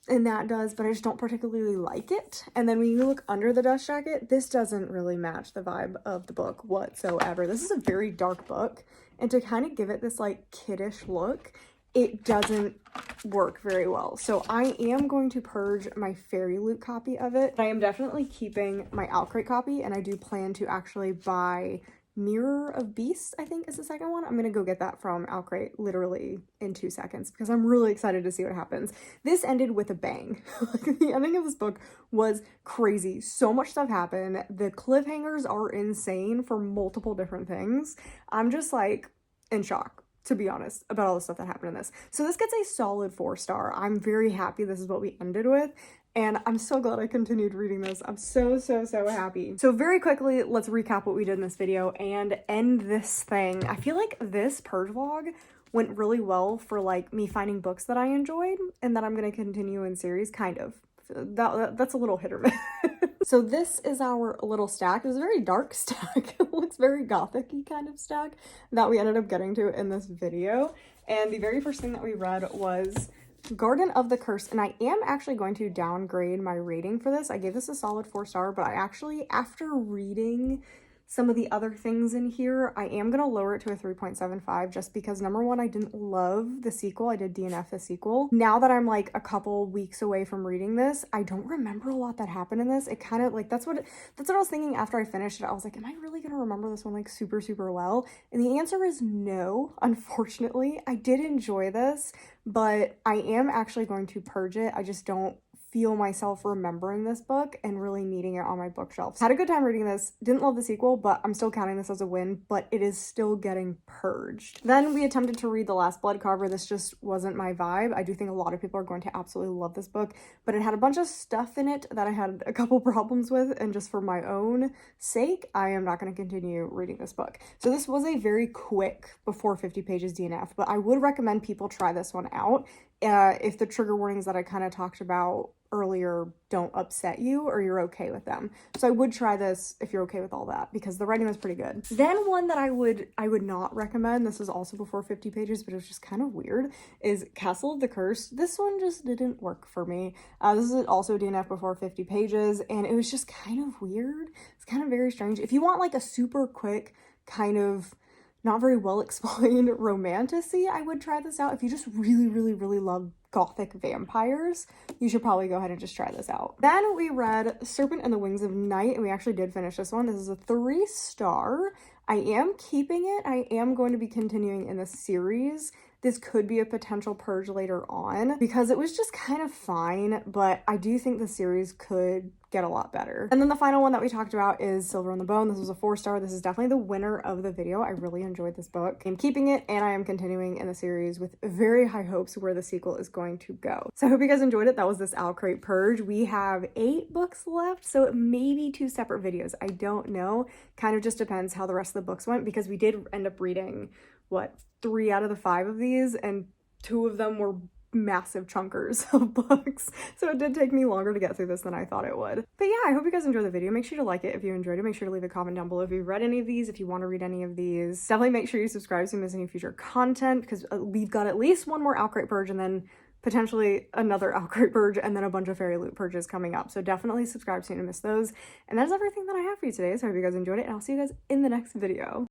and that does, but I just don't particularly like it. And then when you look under the dust jacket, this doesn't really match the vibe of the book whatsoever. This is a very dark book, and to kind of give it this like kiddish look, it doesn't work very well. So I am going to purge my Fairy Loot copy of it. I am definitely keeping my Owlcrate copy, and I do plan to actually buy Mirror of Beasts, I think is the second one. I'm gonna go get that from Owlcrate literally in 2 seconds because I'm really excited to see what happens. This ended with a bang. The ending of this book was crazy. So much stuff happened. The cliffhangers are insane for multiple different things. I'm just like in shock, to be honest, about all the stuff that happened in this. So this gets a solid 4-star. I'm very happy this is what we ended with, and I'm so glad I continued reading this. I'm so happy. So very quickly, let's recap what we did in this video and end this thing. I feel like this purge vlog went really well for like me finding books that I enjoyed and that I'm gonna continue in series, kind of. That's a little hit or miss. So this is our little stack. It's a very dark stack. It looks very gothic-y kind of stack that we ended up getting to in this video. And the very first thing that we read was Garden of the Curse, and I am actually going to downgrade my rating for this. I gave this a solid 4-star, but I actually, after reading some of the other things in here, I am going to lower it to a 3.75 just because, number one, I didn't love the sequel. I did DNF the sequel. Now that I'm like a couple weeks away from reading this, I don't remember a lot that happened in this. It kind of like, that's what I was thinking after I finished it. I was like, am I really going to remember this one like super well? And the answer is no, unfortunately. I did enjoy this, but I am actually going to purge it. I just don't feel myself remembering this book and really needing it on my bookshelf. Had a good time reading this. Didn't love the sequel, but I'm still counting this as a win, but it is still getting purged. Then we attempted to read The Last Blood Carver. This just wasn't my vibe. I do think a lot of people are going to absolutely love this book, but it had a bunch of stuff in it that I had a couple problems with, and just for my own sake, I am not going to continue reading this book. So this was a very quick before 50 pages DNF, but I would recommend people try this one out if the trigger warnings that I kind of talked about earlier don't upset you or you're okay with them. So I would try this if you're okay with all that, because the writing was pretty good. Then one that I would not recommend, this is also before 50 pages, but it was just kind of weird, is Castle of the Curse. This one just didn't work for me. This is also DNF before 50 pages, and it was just kind of weird. It's kind of very strange. If you want like a super quick kind of not very well explained romantasy, I would try this out. If you just really love gothic vampires, you should probably go ahead and just try this out. Then we read Serpent and the Wings of Night, and we actually did finish this one. This is a 3-star. I am keeping it. I am going to be continuing in the series. this could be a potential purge later on because it was just kind of fine, but I do think the series could get a lot better. And then the final one that we talked about is Silver on the Bone. This was a 4-star. This is definitely the winner of the video. I really enjoyed this book. I'm keeping it, and I am continuing in the series with very high hopes where the sequel is going to go. So I hope you guys enjoyed it. That was this Owlcrate Purge. We have 8 books left, so it may be 2 separate videos. I don't know. Kind of just depends how the rest of the books went, because we did end up reading, what, 3 out of the 5 of these, and 2 of them were massive chunkers of books, so it did take me longer to get through this than I thought it would. But yeah, I hope you guys enjoyed the video. Make sure to like it if you enjoyed it. Make sure to leave a comment down below if you've read any of these, if you want to read any of these. Definitely make sure you subscribe so you miss any future content, because we've got at least 1 more Owlcrate Purge, and then potentially another Owlcrate Purge, and then a bunch of Fairy Loot purges coming up. So definitely subscribe so you don't miss those. And that's everything that I have for you today. So I hope you guys enjoyed it, and I'll see you guys in the next video.